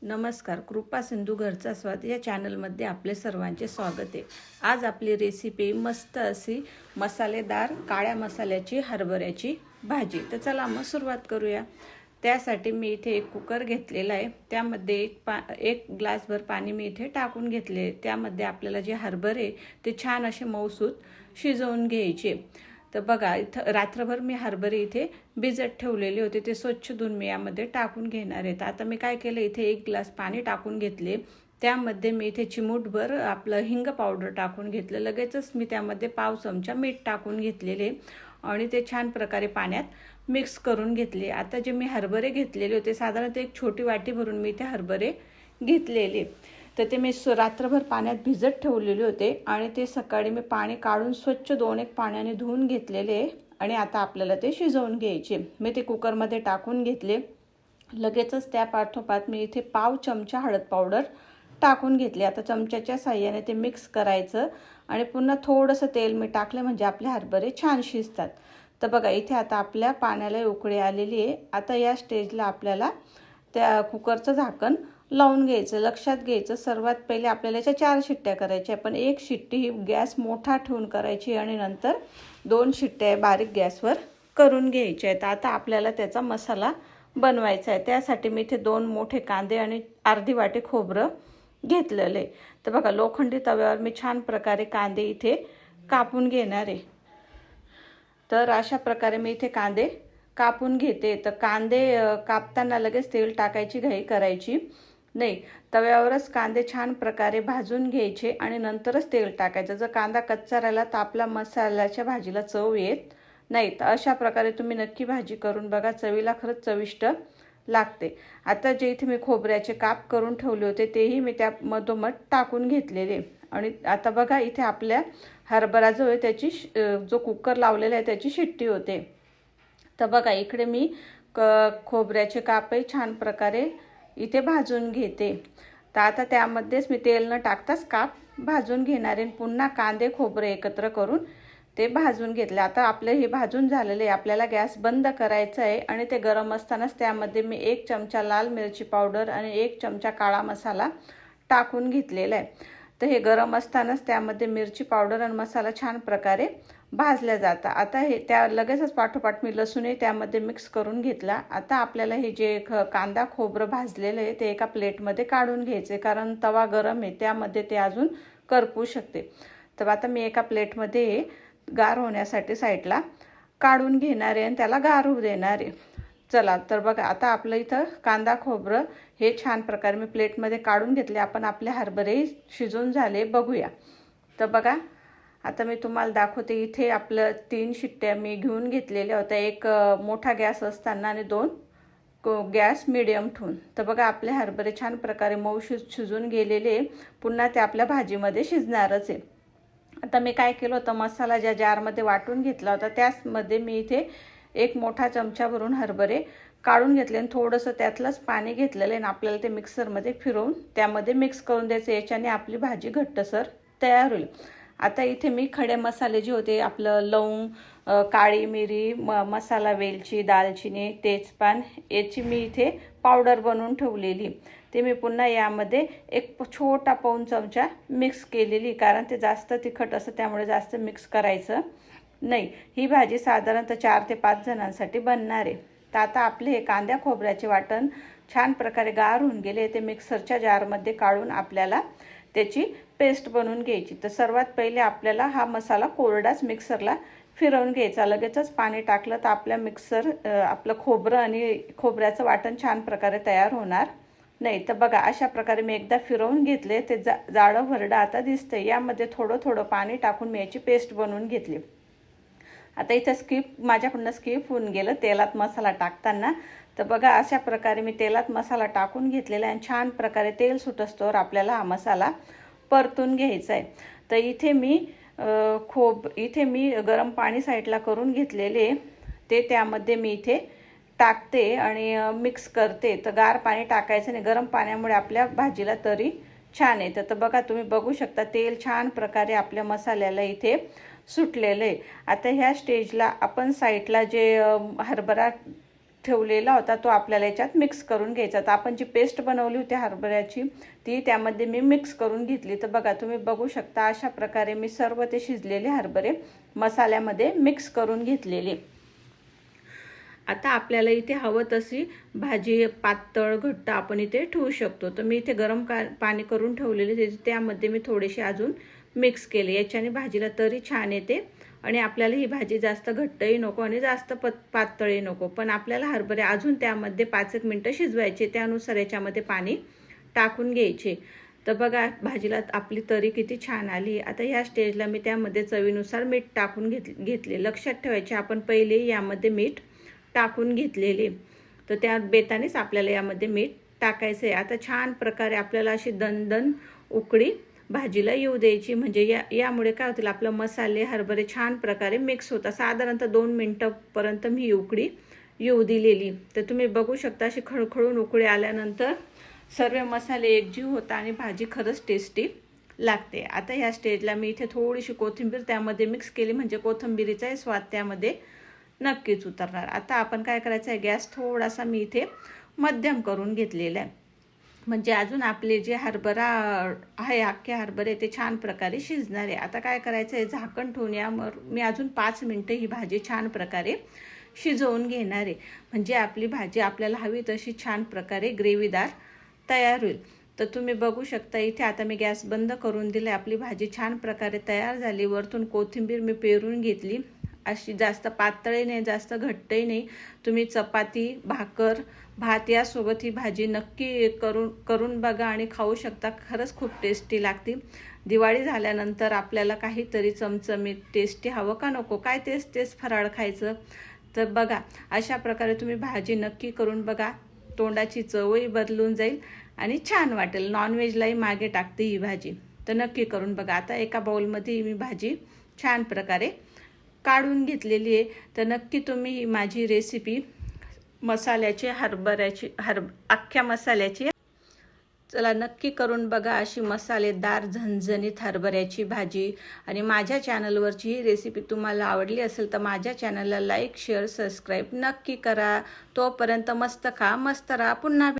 नमस्कार, कृपा सिंधू घरचा स्वाद या चॅनलमध्ये आपले सर्वांचे स्वागत आहे। आज आपली रेसिपी मस्त अशी मसालेदार काळ्या मसाल्याची हरभऱ्याची भाजी। तर चला मग सुरुवात करूया। त्यासाठी मी इथे एक कुकर घेतलेला आहे, त्यामध्ये एक ग्लासभर पाणी मी इथे टाकून घेतले। त्यामध्ये आपल्याला जे हरभरे ते छान असे मऊसूत शिजवून घ्यायचे। तर बघा, इथं रात्रभर मी हरभरे इथे भिजत ठेवलेले होते, ते स्वच्छ धुवून मी यामध्ये टाकून घेणार आहे। आता मी काय केलं, इथे एक ग्लास पाणी टाकून घेतले, त्यामध्ये मी इथे चिमूटभर आपलं हिंग पावडर टाकून घेतलं। लगेचच मी त्यामध्ये पाव चमचा मीठ टाकून घेतलेले आणि ते छान प्रकारे पाण्यात मिक्स करून घेतले। आता जे मी हरभरे घेतलेले होते, साधारणतः एक छोटी वाटी भरून मी इथे हरभरे घेतलेले, तर ते मी रात्रभर पाण्यात भिजत ठेवलेले होते आणि ते सकाळी मी पाणी काढून स्वच्छ 2-1 पाण्याने धुवून घेतलेले आणि आता आपल्याला ते शिजवून घ्यायचे। मी ते कुकरमध्ये टाकून घेतले। लगेचच त्या पाठोपाठ मी इथे पाव चमचा हळद पावडर टाकून घेतले। आता चमच्याच्या साहाय्याने ते मिक्स करायचं आणि पुन्हा थोडंसं तेल मी टाकले, म्हणजे आपले हरभरे छान शिजतात। तर बघा, इथे आता आपल्या पाण्याला उकळी आलेली आहे। आता या स्टेजला आपल्याला त्या कुकरचं झाकण लावून घ्यायचं। लक्षात घ्यायचं, सर्वात पहिले आपल्याला याच्या 4 शिट्ट्या करायच्या, पण एक शिट्टी ही गॅस मोठा ठेवून करायची आणि नंतर 2 शिट्ट्या बारीक गॅसवर करून घ्यायच्या आहेत। आता आपल्याला त्याचा मसाला बनवायचा आहे। त्यासाठी मी इथे 2 मोठे कांदे आणि अर्धी वाटी खोबरं घेतलेलं आहे। तर बघा, लोखंडी तव्यावर मी छान प्रकारे कांदे इथे कापून घेणार आहे। तर अशा प्रकारे मी इथे कांदे कापून घेते। तर कांदे कापताना लगेच तेल टाकायची घाई करायची नाही, तव्यावरच कांदे छान प्रकारे भाजून घ्यायचे आणि नंतरच तेल टाकायचं। जर कांदा कच्चा राहिला तर आपल्या मसाल्याच्या भाजीला चव येत नाही। तर अशा प्रकारे तुम्ही नक्की भाजी करून बघा, चवीला खरंच चविष्ट लागते। आता जे इथे मी खोबऱ्याचे काप करून ठेवले होते तेही मी त्या मधोमध टाकून घेतलेले आणि आता बघा, इथे आपल्या हरभरा जो आहे त्याची जो कुकर लावलेला आहे त्याची शिट्टी होते। तर बघा, इकडे मी खोबऱ्याचे कापही छान प्रकारे इथे भाजून घेते। तर आता त्यामध्येच मी तेल न टाकताच काप भाजून घेणार आहे। पुन्हा कांदे खोबरे एकत्र करून ते भाजून घेतले। आता आपलं हे भाजून झालेले, आपल्याला गॅस बंद करायचा आहे आणि ते गरम असतानाच त्यामध्ये मी 1 चमचा लाल मिरची पावडर आणि 1 चमचा काळा मसाला टाकून घेतलेला आहे। तर हे गरम असतानाच त्यामध्ये मिरची पावडर आणि मसाला छान प्रकारे भाजल्या जातं। आता हे त्या लगेचच पाठोपाठ मी लसूणही त्यामध्ये मिक्स करून घेतला। आता आपल्याला हे जे कांदा खोबरं भाजलेलं आहे ते एका प्लेटमध्ये काढून घ्यायचे, कारण तवा गरम आहे, त्यामध्ये ते अजून करपू शकते। तर आता मी एका प्लेटमध्ये गार होण्यासाठी साईडला काढून घेणार आहे आणि त्याला गार होऊ देणार आहे। चला, तर बघा, आता आपलं इथं कांदा खोबरं हे छान प्रकारे मी प्लेटमध्ये काढून घेतले। आपण आपले हरभरे शिजून झाले बघूया। तर बघा, आता मी तुम्हाला दाखवते, इथे आपलं 3 शिट्ट्या मी घेऊन घेतलेल्या होत्या, एक मोठा गॅस असताना आणि 2 गॅस मीडियम ठेवून। तर बघा, आपले हरभरे छान प्रकारे मऊ शिजून गेलेले, पुन्हा ते आपल्या भाजीमध्ये शिजणारच आहे। आता मी काय केलं होतं, मसाला ज्या जारमध्ये वाटून घेतला होता त्यामध्ये मी इथे 1 मोठा चमचा भरून हरभरे काढून घेतले आणि थोडंसं त्यातलंच पाणी घेतलेलं आहे। आपल्याला ते मिक्सरमध्ये फिरवून त्यामध्ये मिक्स करून द्यायचं, याच्याने आपली भाजी घट्टसर तयार होईल। आता इथे मी खडे मसाले जे होते, आपलं लवंग, काळी मिरी, मसाला वेलची, दालचिनी, तेजपान, याची मी इथे पावडर बनवून ठेवलेली, ते मी पुन्हा यामध्ये एक छोटा पाऊण चमचा मिक्स केलेली, कारण ते जास्त तिखट असतं त्यामुळे जास्त मिक्स करायचं नाही। ही भाजी साधारणतः 4 ते 5 जणांसाठी बनणार आहे। तर आता आपले हे कांद्या खोबऱ्याचे वाटण छान प्रकारे गार होऊन गेले, ते मिक्सरच्या जारमध्ये काढून आपल्याला त्याची पेस्ट बनवून घ्यायची। तर सर्वात पहिले आपल्याला हा मसाला कोरडाच मिक्सरला फिरवून घ्यायचा। लगेचच पाणी टाकलं तर आपलं खोबरं आणि खोबऱ्याचं वाटण छान प्रकारे तयार होणार नाही। तर बघा, अशा प्रकारे मी एकदा फिरवून घेतले, ते जाडं भरडं आता दिसतंय। यामध्ये थोडं थोडं पाणी टाकून मी याची पेस्ट बनवून घेतली। आता इथं माझ्याकडून स्किप होऊन गेलं तेलात मसाला टाकताना। तर बघा, अशा प्रकारे मी तेलात मसाला टाकून घेतलेला आहे आणि छान प्रकारे तेल सुटस्तोवर आपल्याला हा मसाला परतून घ्यायचा आहे। तर इथे मी गरम पाणी साईडला करून घेतलेले, ते त्यामध्ये मी इथे टाकते आणि मिक्स करते। तर गार पाणी टाकायचं नाही, गरम पाण्यामुळे आपल्या भाजीला तरी छान येतं। तर बघा, तुम्ही बघू शकता तेल छान प्रकारे आपल्या मसाल्याला इथे सुटलेलं आहे। आता ह्या स्टेजला आपण साईडला जे हरभरा ठेवलेला होता तो आपल्याला याच्यात मिक्स करून घ्यायचा. तर आपण जी पेस्ट बनवली होती हरभऱ्याची ती त्यामध्ये मी मिक्स करून घेतली. तर बघा तुम्ही बघू शकता अशा प्रकारे मी सर्व ते शिजलेले हरभरे मसाल्यामध्ये मिक्स करून घेतलेले. आता आपल्याला इथे हवं तशी भाजी पातळ घट्ट आपण इथे ठेवू शकतो. तर मी इथे गरम पाणी करून ठेवलेले त्यामध्ये मी थोडेसे अजून मिक्स केले. याच्याने भाजीला तरी छान येते आणि आपल्याला ही भाजी जास्त घट्टही नको आणि जास्त पातळही नको. पण आपल्याला हरभरे अजून त्यामध्ये 5-1 मिनटं शिजवायचे. त्यानुसार याच्यामध्ये पाणी टाकून घ्यायचे. तर बघा भाजीला आपली तरी किती छान आली. आता ह्या स्टेजला मी त्यामध्ये चवीनुसार मीठ टाकून घेतले. लक्षात ठेवायचे आपण पहिले यामध्ये मीठ टाकून घेतलेले. तर त्या बेतानेच आपल्याला यामध्ये मीठ टाकायचं आहे. आता छान प्रकारे आपल्याला अशी दणदण उकळी भाजीला येऊ द्यायची. म्हणजे यामुळे काय होतील आपलं मसाले हरभरे छान प्रकारे मिक्स होतात. साधारणतः 2 मिनटापर्यंत मी उकळी येऊ दिलेली. तर तुम्ही बघू शकता अशी खळखळून उकळी आल्यानंतर सर्व मसाले एकजीव होता आणि भाजी खरंच टेस्टी लागते. आता ह्या स्टेजला मी इथे थोडीशी कोथिंबीर त्यामध्ये मिक्स केली म्हणजे कोथिंबीरीचा स्वाद त्यामध्ये नक्कीच उतरणार. आता आपण काय करायचं आहे गॅस थोडासा मी इथे मध्यम करून घेतलेला आहे. म्हणजे अजून आपले जे हरभरा आहे अख्खे हरभरे ते छान प्रकारे शिजणार आहे. आता काय करायचं आहे झाकण ठेवून यावर मी अजून 5 मिनटं ही भाजी छान प्रकारे शिजवून घेणार आहे. म्हणजे आपली भाजी आपल्याला हवी तशी छान प्रकारे ग्रेव्हीदार तयार होईल. तर तुम्ही बघू शकता इथे आता मी गॅस बंद करून दिले. आपली भाजी छान प्रकारे तयार झाली. वरतून कोथिंबीर मी पेरून घेतली. अशी जास्त पातळही नाही जास्त घट्टही नाही. तुम्ही चपाती भाकर भात यासोबत ही भाजी नक्की करून बघा आणि खाऊ शकता. खरंच खूप टेस्टी लागते. दिवाळी झाल्यानंतर आपल्याला काहीतरी चमचमीत टेस्टी हवं का नको काय तेच फराळ खायचं. तर बघा अशा प्रकारे तुम्ही भाजी नक्की करून बघा. तोंडाची चवही बदलून जाईल आणि छान वाटेल. नॉनव्हेजलाही मागे टाकते ही भाजी. तर नक्की करून बघा. आता एका बाउलमध्ये मी भाजी छान प्रकारे काढून घेतलेली आहे. तर नक्की तुम्ही ही माझी रेसिपी मसाल्याची हरभऱ्याची अख्ख्या मसाल्याची चला नक्की करून बघा. अशी मसालेदार झणझणीत हरभऱ्याची भाजी. आणि माझ्या चॅनलवरची ही रेसिपी तुम्हाला आवडली असेल तर माझ्या चॅनलला लाईक शेअर सबस्क्राईब नक्की करा. तोपर्यंत मस्त खा मस्त राहा. पुन्हा